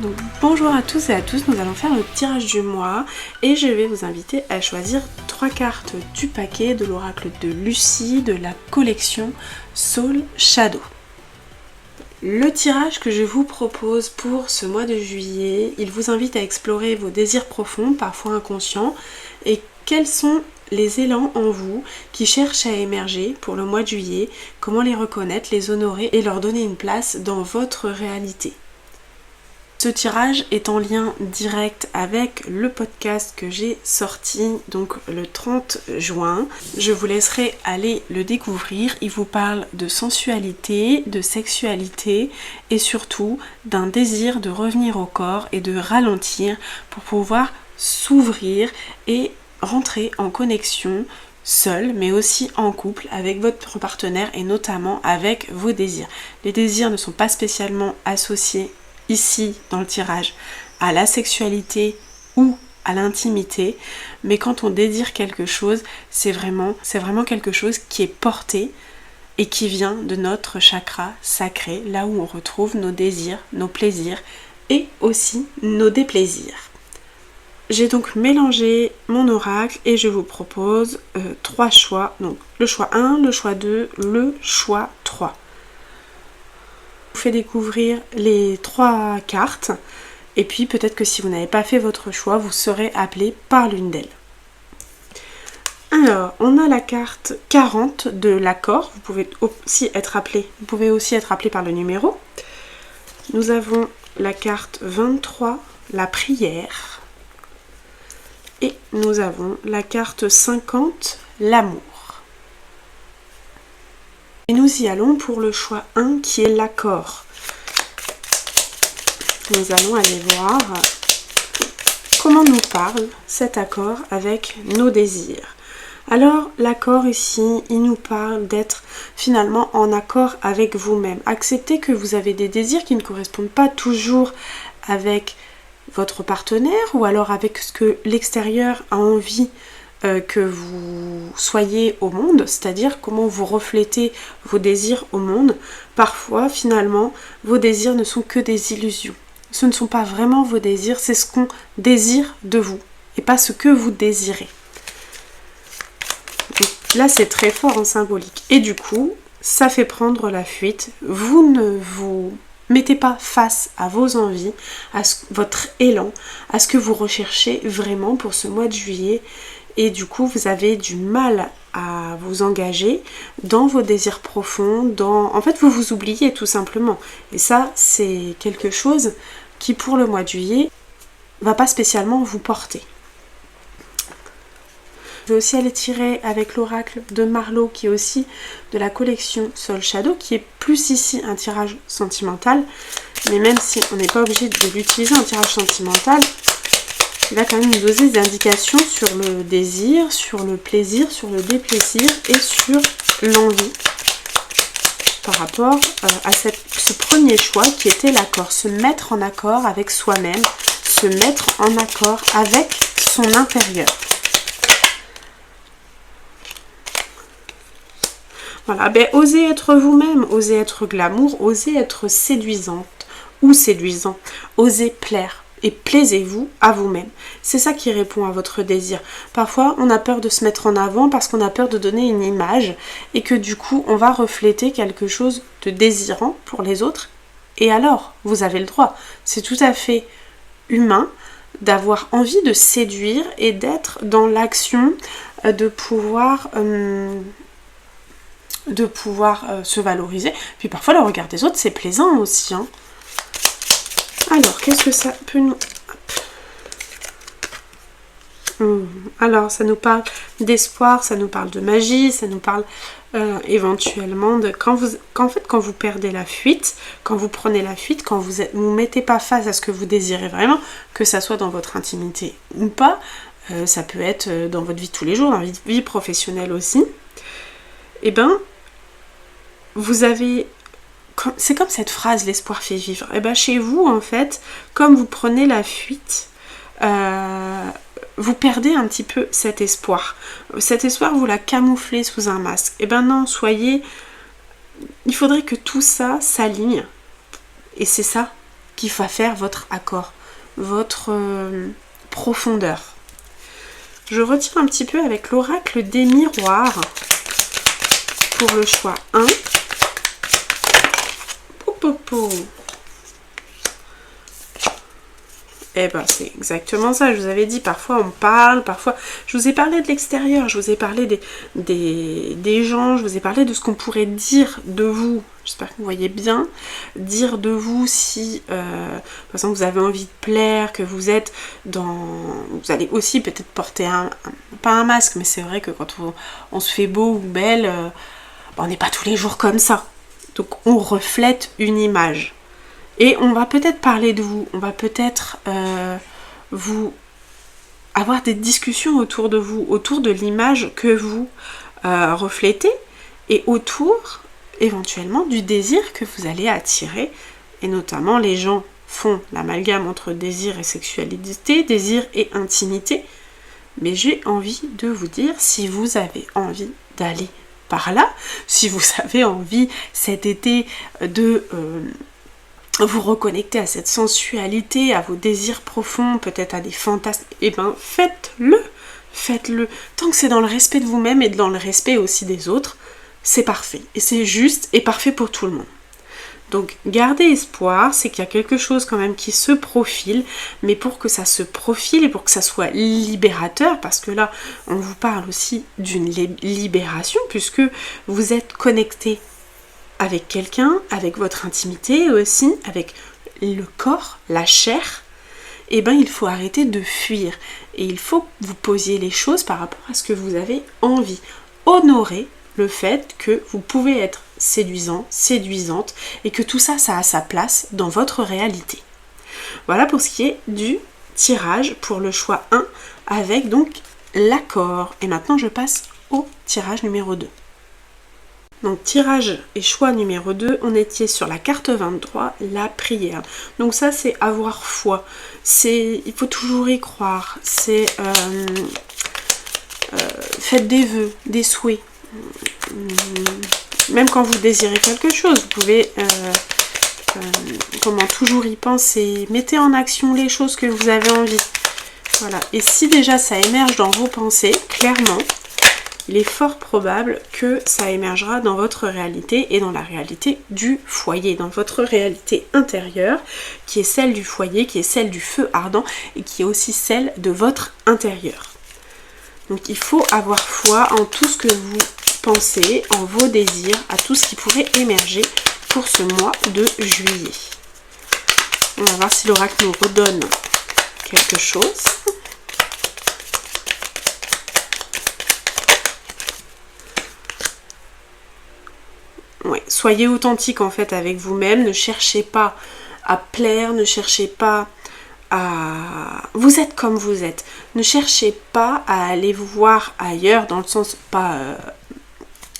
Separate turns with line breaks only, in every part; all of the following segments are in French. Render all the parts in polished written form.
Donc bonjour à tous et à tous, nous allons faire le tirage du mois et je vais vous inviter à choisir 3 cartes du paquet de l'oracle de Lucie de la collection Soul Shadow. Le tirage que je vous propose pour ce mois de juillet, il vous invite à explorer vos désirs profonds, parfois inconscients, et quels sont les élans en vous qui cherchent à émerger pour le mois de juillet, comment les reconnaître, les honorer et leur donner une place dans votre réalité. Ce tirage est en lien direct avec le podcast que j'ai sorti donc le 30 juin. Je vous laisserai aller le découvrir. Il vous parle de sensualité, de sexualité et surtout d'un désir de revenir au corps et de ralentir pour pouvoir s'ouvrir et rentrer en connexion seul mais aussi en couple avec votre partenaire et notamment avec vos désirs. Les désirs ne sont pas spécialement associés ici dans le tirage à la sexualité ou à l'intimité, mais quand on désire quelque chose, c'est vraiment quelque chose qui est porté et qui vient de notre chakra sacré, là où on retrouve nos désirs, nos plaisirs et aussi nos déplaisirs. J'ai donc mélangé mon oracle et je vous propose 3 choix, donc le choix 1, le choix 2, le choix 3. Je vous fais découvrir les 3 cartes et puis peut-être que si vous n'avez pas fait votre choix, vous serez appelé par l'une d'elles. Alors, on a la carte 40 de l'accord, vous pouvez aussi être appelé par le numéro. Nous avons la carte 23, la prière. Et nous avons la carte 50, l'amour. Et nous y allons pour le choix 1 qui est l'accord. Nous allons aller voir comment nous parle cet accord avec nos désirs. Alors l'accord ici, il nous parle d'être finalement en accord avec vous-même. Acceptez que vous avez des désirs qui ne correspondent pas toujours avec votre partenaire ou alors avec ce que l'extérieur a envie que vous soyez au monde, c'est-à-dire comment vous reflétez vos désirs au monde. Parfois, finalement, vos désirs ne sont que des illusions. Ce ne sont pas vraiment vos désirs, c'est ce qu'on désire de vous et pas ce que vous désirez. Donc là, c'est très fort en symbolique. Et du coup, ça fait prendre la fuite. Vous ne vous mettez pas face à vos envies, à votre élan, à ce que vous recherchez vraiment pour ce mois de juillet. Et du coup, vous avez du mal à vous engager dans vos désirs profonds, en fait, vous vous oubliez tout simplement. Et ça, c'est quelque chose qui, pour le mois de juillet, va pas spécialement vous porter. Je vais aussi aller tirer avec l'oracle de Marlowe, qui est aussi de la collection Soul Shadow, qui est plus ici un tirage sentimental. Mais même si on n'est pas obligé de l'utiliser un tirage sentimental, il va quand même nous donner des indications sur le désir, sur le plaisir, sur le déplaisir et sur l'envie par rapport à ce premier choix qui était l'accord. Se mettre en accord avec soi-même, se mettre en accord avec son intérieur. Voilà, osez être vous-même, osez être glamour, osez être séduisante ou séduisant, osez plaire. Et plaisez-vous à vous-même. C'est ça qui répond à votre désir. Parfois, on a peur de se mettre en avant parce qu'on a peur de donner une image et que du coup, on va refléter quelque chose de désirant pour les autres. Et alors, vous avez le droit. C'est tout à fait humain d'avoir envie de séduire et d'être dans l'action de pouvoir se valoriser. Puis parfois, le regard des autres, c'est plaisant aussi, hein. Alors, qu'est-ce que ça peut nous... Alors, ça nous parle d'espoir, ça nous parle de magie, ça nous parle éventuellement de... Quand vous perdez la fuite, quand vous prenez la fuite, quand vous ne mettez pas face à ce que vous désirez vraiment, que ça soit dans votre intimité ou pas, ça peut être dans votre vie de tous les jours, dans votre vie professionnelle aussi, et vous avez... C'est comme cette phrase, l'espoir fait vivre. Et chez vous, en fait, comme vous prenez la fuite, vous perdez un petit peu cet espoir. Cet espoir, vous la camouflez sous un masque. Non, il faudrait que tout ça s'aligne. Et c'est ça qui va faire votre accord, votre profondeur. Je retire un petit peu avec l'oracle des miroirs pour le choix 1. Eh ben c'est exactement ça, je vous avais dit, parfois on parle, parfois je vous ai parlé de l'extérieur, je vous ai parlé des gens, je vous ai parlé de ce qu'on pourrait dire de vous, j'espère que vous voyez bien, dire de vous si par exemple vous avez envie de plaire, que vous êtes dans... Vous allez aussi peut-être porter pas un masque, mais c'est vrai que quand on se fait beau ou belle, on n'est pas tous les jours comme ça, donc on reflète une image. Et on va peut-être parler de vous, on va peut-être vous avoir des discussions autour de vous, autour de l'image que vous reflétez et autour éventuellement du désir que vous allez attirer. Et notamment les gens font l'amalgame entre désir et sexualité, désir et intimité. Mais j'ai envie de vous dire, si vous avez envie d'aller par là, si vous avez envie cet été de... vous reconnecter à cette sensualité, à vos désirs profonds, peut-être à des fantasmes, et ben faites-le. Tant que c'est dans le respect de vous-même et dans le respect aussi des autres, c'est parfait. Et c'est juste et parfait pour tout le monde. Donc gardez espoir, c'est qu'il y a quelque chose quand même qui se profile, mais pour que ça se profile et pour que ça soit libérateur, parce que là on vous parle aussi d'une libération, puisque vous êtes connecté avec quelqu'un, avec votre intimité aussi, avec le corps, la chair, eh ben il faut arrêter de fuir. Et il faut que vous posiez les choses par rapport à ce que vous avez envie. Honorez le fait que vous pouvez être séduisant, séduisante, et que tout ça, ça a sa place dans votre réalité. Voilà pour ce qui est du tirage pour le choix 1, avec donc l'accord. Et maintenant je passe au tirage numéro 2. Donc tirage et choix numéro 2, on était sur la carte 23, la prière. Donc ça c'est avoir foi, il faut toujours y croire, c'est faites des vœux, des souhaits. Même quand vous désirez quelque chose, vous pouvez toujours y penser, mettez en action les choses que vous avez envie. Voilà, et si déjà ça émerge dans vos pensées, clairement, il est fort probable que ça émergera dans votre réalité et dans la réalité du foyer, dans votre réalité intérieure, qui est celle du foyer, qui est celle du feu ardent et qui est aussi celle de votre intérieur. Donc il faut avoir foi en tout ce que vous pensez, en vos désirs, à tout ce qui pourrait émerger pour ce mois de juillet. On va voir si l'oracle nous redonne quelque chose. Ouais, soyez authentique en fait avec vous-même, ne cherchez pas à plaire, ne cherchez pas à... Vous êtes comme vous êtes. Ne cherchez pas à aller vous voir ailleurs, dans le sens pas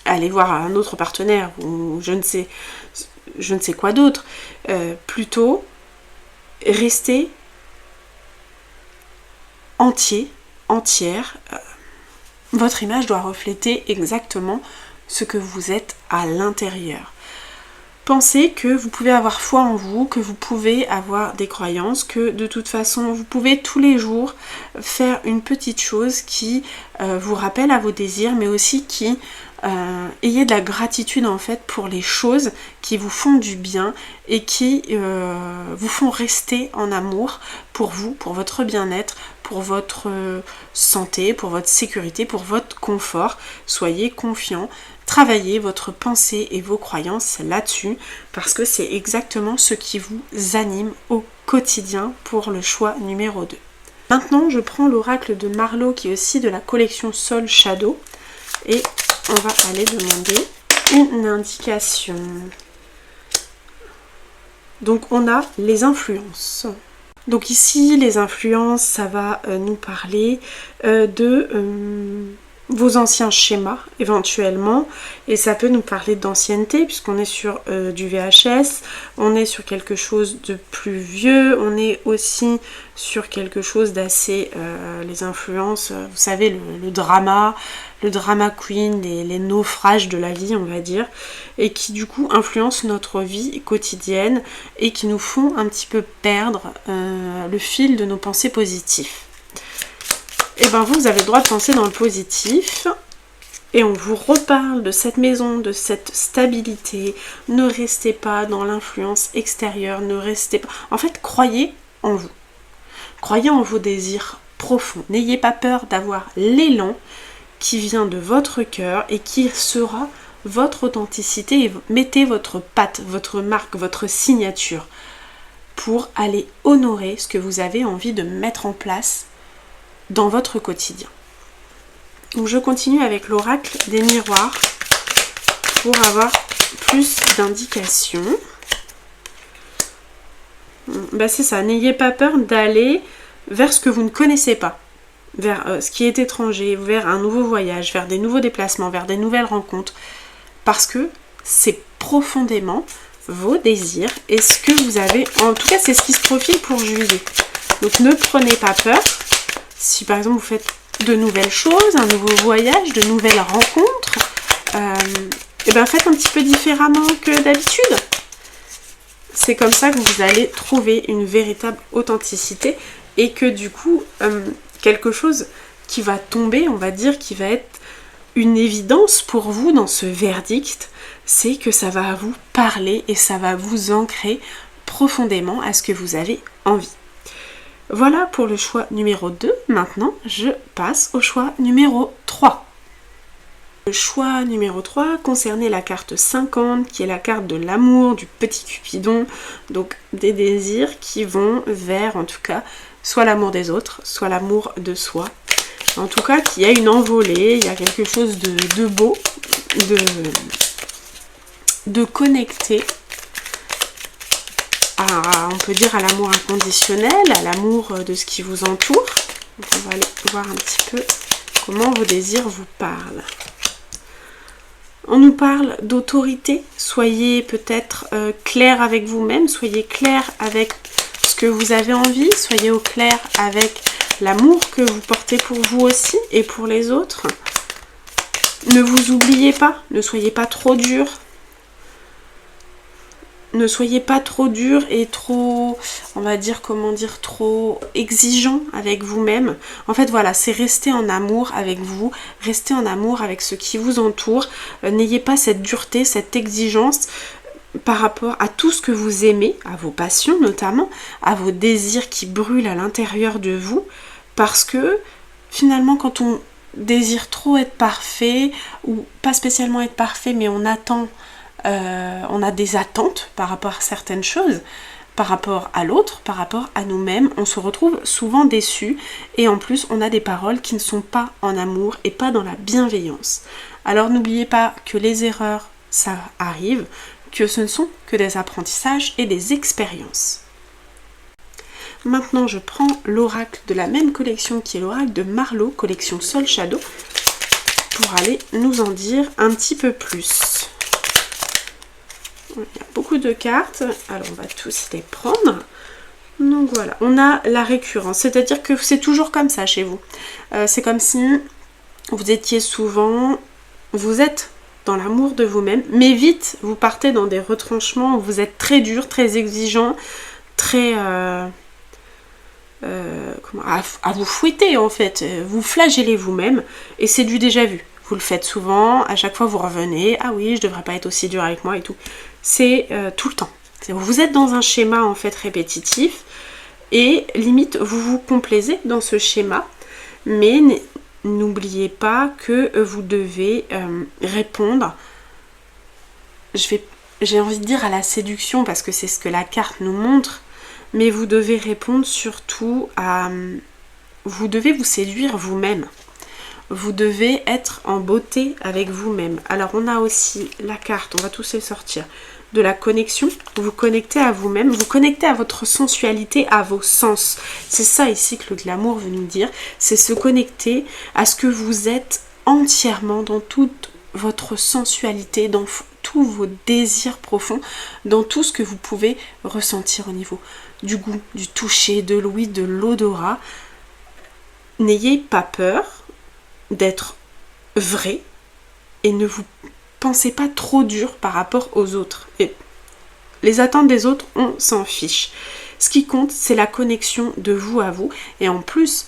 aller voir un autre partenaire ou je ne sais quoi d'autre. Plutôt, restez entier, entière. Votre image doit refléter exactement ce que vous êtes à l'intérieur. Pensez que vous pouvez avoir foi en vous, que vous pouvez avoir des croyances, que de toute façon vous pouvez tous les jours faire une petite chose qui vous rappelle à vos désirs, mais aussi qui ayez de la gratitude en fait pour les choses qui vous font du bien et qui vous font rester en amour pour vous, pour votre bien-être, pour votre santé, pour votre sécurité, pour votre confort. Soyez confiants. Travaillez votre pensée et vos croyances là-dessus parce que c'est exactement ce qui vous anime au quotidien pour le choix numéro 2. Maintenant, je prends l'oracle de Marlowe qui est aussi de la collection Soul Shadow et on va aller demander une indication. Donc on a les influences. Donc ici, les influences, ça va nous parler de vos anciens schémas éventuellement, et ça peut nous parler d'ancienneté puisqu'on est sur du VHS, on est sur quelque chose de plus vieux, on est aussi sur quelque chose d'assez les influences, vous savez, le drama queen, les naufrages de la vie on va dire, et qui du coup influencent notre vie quotidienne et qui nous font un petit peu perdre le fil de nos pensées positives. Et bien vous avez le droit de penser dans le positif, et on vous reparle de cette maison, de cette stabilité. Ne restez pas dans l'influence extérieure, ne restez pas... En fait, croyez en vous. Croyez en vos désirs profonds. N'ayez pas peur d'avoir l'élan qui vient de votre cœur et qui sera votre authenticité, et mettez votre patte, votre marque, votre signature pour aller honorer ce que vous avez envie de mettre en place dans votre quotidien. Donc je continue avec l'oracle des miroirs pour avoir plus d'indications. C'est ça, n'ayez pas peur d'aller vers ce que vous ne connaissez pas, vers ce qui est étranger, vers un nouveau voyage, vers des nouveaux déplacements, vers des nouvelles rencontres, parce que c'est profondément vos désirs et ce que vous avez, en tout cas c'est ce qui se profile pour juillet. Donc ne prenez pas peur. Si par exemple vous faites de nouvelles choses, un nouveau voyage, de nouvelles rencontres, faites un petit peu différemment que d'habitude. C'est comme ça que vous allez trouver une véritable authenticité et que du coup, quelque chose qui va tomber, on va dire, qui va être une évidence pour vous dans ce verdict, c'est que ça va vous parler et ça va vous ancrer profondément à ce que vous avez envie. Voilà pour le choix numéro 2. Maintenant, je passe au choix numéro 3. Le choix numéro 3 concernait la carte 50, qui est la carte de l'amour, du petit Cupidon. Donc des désirs qui vont vers, en tout cas, soit l'amour des autres, soit l'amour de soi. En tout cas, qu'il y a une envolée, il y a quelque chose de beau, de connecté. On peut dire à l'amour inconditionnel, à l'amour de ce qui vous entoure. Donc on va aller voir un petit peu comment vos désirs vous parlent. On nous parle d'autorité. Soyez peut-être clair avec vous-même, soyez clair avec ce que vous avez envie, soyez au clair avec l'amour que vous portez pour vous aussi et pour les autres. Ne vous oubliez pas, ne soyez pas trop dur. Ne soyez pas trop dur et trop, on va dire, trop exigeant avec vous-même. En fait, voilà, c'est rester en amour avec vous, rester en amour avec ce qui vous entoure. N'ayez pas cette dureté, cette exigence par rapport à tout ce que vous aimez, à vos passions notamment, à vos désirs qui brûlent à l'intérieur de vous. Parce que, finalement, quand on désire trop être parfait, ou pas spécialement être parfait, mais on a des attentes par rapport à certaines choses, par rapport à l'autre, par rapport à nous-mêmes, on se retrouve souvent déçus et en plus on a des paroles qui ne sont pas en amour et pas dans la bienveillance. Alors n'oubliez pas que les erreurs, ça arrive, que ce ne sont que des apprentissages et des expériences. Maintenant je prends l'oracle de la même collection qui est l'oracle de Marlowe, collection Soul Shadow, pour aller nous en dire un petit peu plus. Il y a beaucoup de cartes, alors on va tous les prendre. Donc voilà, on a la récurrence, c'est-à-dire que c'est toujours comme ça chez vous. C'est comme si vous étiez souvent, vous êtes dans l'amour de vous-même, mais vite vous partez dans des retranchements où vous êtes très dur, très exigeant, très... à vous fouetter en fait, vous flagellez vous-même et c'est du déjà vu. Vous le faites souvent, à chaque fois vous revenez, ah oui, je devrais pas être aussi dur avec moi et tout. C'est tout le temps. Vous êtes dans un schéma en fait répétitif et limite vous vous complaisez dans ce schéma, mais n'oubliez pas que vous devez répondre, j'ai envie de dire à la séduction parce que c'est ce que la carte nous montre, mais vous devez répondre surtout à... Vous devez vous séduire vous-même. Vous devez être en beauté avec vous-même. Alors on a aussi la carte, on va tous les sortir, de la connexion. Vous vous connectez à vous-même, vous connectez à votre sensualité, à vos sens. C'est ça ici que le glamour veut nous dire, c'est se connecter à ce que vous êtes entièrement dans toute votre sensualité, dans tous vos désirs profonds, dans tout ce que vous pouvez ressentir au niveau du goût, du toucher, de l'ouïe, de l'odorat. N'ayez pas peur d'être vrai et ne vous pensez pas trop dur par rapport aux autres. Et les attentes des autres, on s'en fiche. Ce qui compte, c'est la connexion de vous à vous. Et en plus,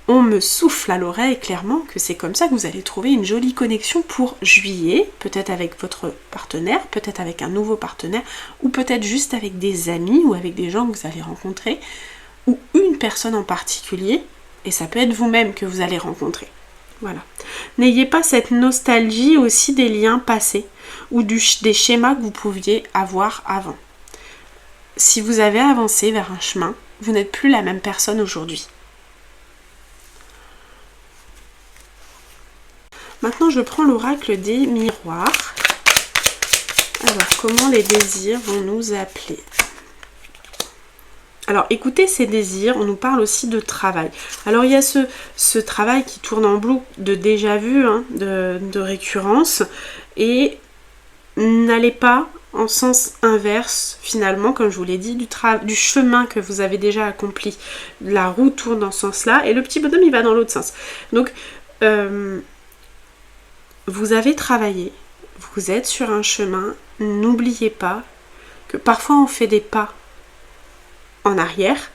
on me souffle à l'oreille clairement que c'est comme ça que vous allez trouver une jolie connexion pour juillet, peut-être avec votre partenaire, peut-être avec un nouveau partenaire, ou peut-être juste avec des amis ou avec des gens que vous allez rencontrer, ou une personne en particulier, et ça peut être vous-même que vous allez rencontrer. Voilà. N'ayez pas cette nostalgie aussi des liens passés ou des schémas que vous pouviez avoir avant. Si vous avez avancé vers un chemin, vous n'êtes plus la même personne aujourd'hui. Maintenant, je prends l'oracle des miroirs. Alors, comment les désirs vont nous appeler ? Alors, écoutez ces désirs, on nous parle aussi de travail. Alors, il y a ce travail qui tourne en boucle de déjà vu, de récurrence, et n'allez pas en sens inverse, finalement, comme je vous l'ai dit, du chemin que vous avez déjà accompli. La roue tourne dans ce sens-là, et le petit bonhomme, il va dans l'autre sens. Donc, vous avez travaillé, vous êtes sur un chemin, n'oubliez pas que parfois on fait des pas en arrière,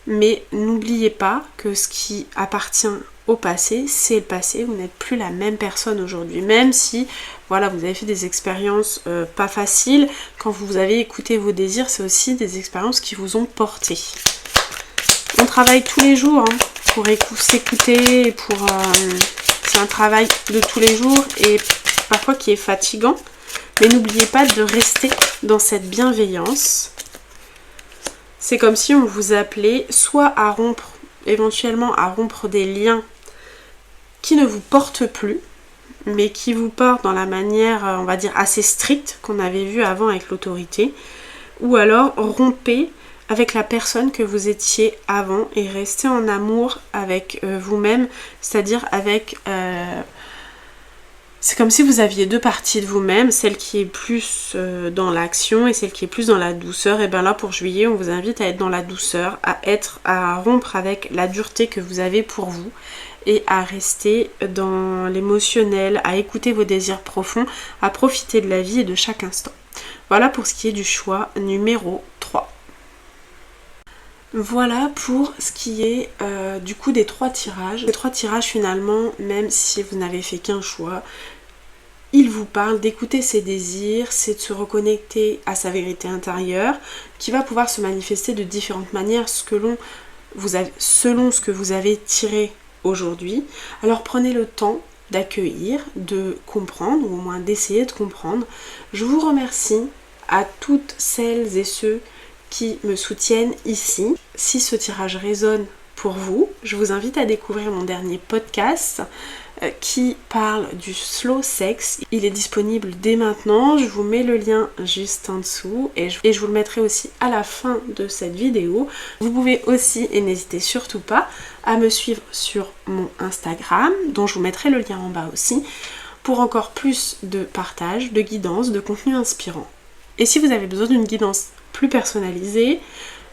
mais n'oubliez pas que ce qui appartient au passé, c'est le passé, vous n'êtes plus la même personne aujourd'hui, même si voilà, vous avez fait des expériences pas faciles, quand vous avez écouté vos désirs, c'est aussi des expériences qui vous ont porté. On travaille tous les jours pour s'écouter, c'est un travail de tous les jours et parfois qui est fatigant, mais n'oubliez pas de rester dans cette bienveillance. C'est comme si on vous appelait soit à rompre, éventuellement à rompre des liens qui ne vous portent plus, mais qui vous portent dans la manière, on va dire, assez stricte qu'on avait vu avant avec l'autorité, ou alors rompez avec la personne que vous étiez avant et restez en amour avec vous-même, c'est-à-dire avec... c'est comme si vous aviez deux parties de vous-même, celle qui est plus dans l'action et celle qui est plus dans la douceur. Et bien là, pour juillet, on vous invite à être dans la douceur, à rompre avec la dureté que vous avez pour vous et à rester dans l'émotionnel, à écouter vos désirs profonds, à profiter de la vie et de chaque instant. Voilà pour ce qui est du choix numéro 3. Voilà pour ce qui est du coup des 3 tirages. Les 3 tirages finalement, même si vous n'avez fait qu'un choix, il vous parle d'écouter ses désirs, c'est de se reconnecter à sa vérité intérieure, qui va pouvoir se manifester de différentes manières selon ce que vous avez tiré aujourd'hui. Alors prenez le temps d'accueillir, de comprendre, ou au moins d'essayer de comprendre. Je vous remercie à toutes celles et ceux qui me soutiennent ici. Si ce tirage résonne pour vous, je vous invite à découvrir mon dernier podcast qui parle du slow sex. Il est disponible dès maintenant, je vous mets le lien juste en dessous et je vous le mettrai aussi à la fin de cette vidéo. Vous pouvez aussi, et n'hésitez surtout pas, à me suivre sur mon Instagram, dont je vous mettrai le lien en bas aussi, pour encore plus de partage, de guidance, de contenu inspirant. Et si vous avez besoin d'une guidance plus personnalisée,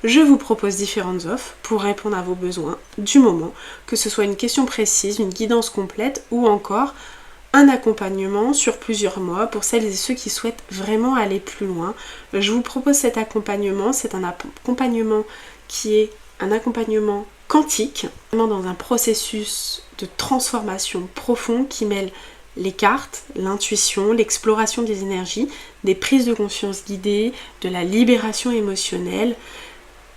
je vous propose différentes offres pour répondre à vos besoins du moment, que ce soit une question précise, une guidance complète ou encore un accompagnement sur plusieurs mois pour celles et ceux qui souhaitent vraiment aller plus loin. Je vous propose cet accompagnement, c'est un accompagnement qui est un accompagnement quantique, vraiment dans un processus de transformation profond qui mêle les cartes, l'intuition, l'exploration des énergies, des prises de conscience guidées, de la libération émotionnelle.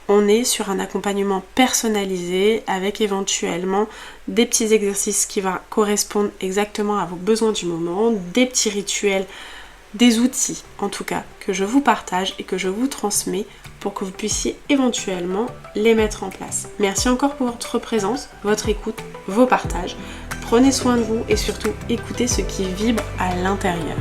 On est sur un accompagnement personnalisé avec éventuellement des petits exercices qui vont correspondre exactement à vos besoins du moment, des petits rituels, des outils en tout cas que je vous partage et que je vous transmets pour que vous puissiez éventuellement les mettre en place. Merci encore pour votre présence, votre écoute, vos partages. Prenez soin de vous et surtout écoutez ce qui vibre à l'intérieur.